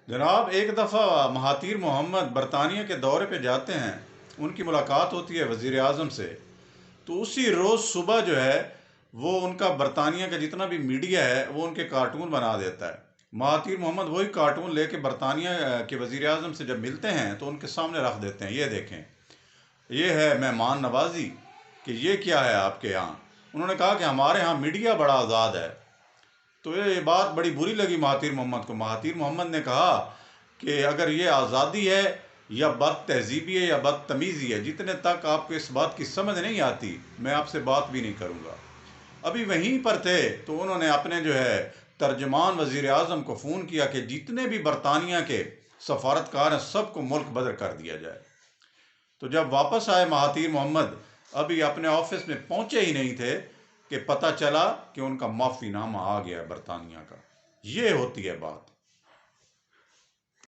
جناب ایک دفعہ مہاتیر محمد برطانیہ کے دورے پہ جاتے ہیں، ان کی ملاقات ہوتی ہے وزیر اعظم سے. تو اسی روز صبح جو ہے وہ ان کا برطانیہ کا جتنا بھی میڈیا ہے وہ ان کے کارٹون بنا دیتا ہے. مہاتیر محمد وہی کارٹون لے کے برطانیہ کے وزیر اعظم سے جب ملتے ہیں تو ان کے سامنے رکھ دیتے ہیں، یہ دیکھیں یہ ہے مہمان نوازی کہ یہ کیا ہے آپ کے یہاں. انہوں نے کہا کہ ہمارے ہاں میڈیا بڑا آزاد ہے. تو یہ بات بڑی بری لگی مہاتیر محمد کو. مہاتیر محمد نے کہا کہ اگر یہ آزادی ہے یا بد تہذیبی ہے یا بدتمیزی ہے، جتنے تک آپ کو اس بات کی سمجھ نہیں آتی میں آپ سے بات بھی نہیں کروں گا. ابھی وہیں پر تھے تو انہوں نے اپنے جو ہے ترجمان وزیر اعظم کو فون کیا کہ جتنے بھی برطانیہ کے سفارتکار ہیں سب کو ملک بدر کر دیا جائے. تو جب واپس آئے مہاتیر محمد، ابھی اپنے آفس میں پہنچے ہی نہیں تھے کہ پتہ چلا کہ ان کا معافی نامہ آ گیا برطانیہ کا. یہ ہوتی ہے بات.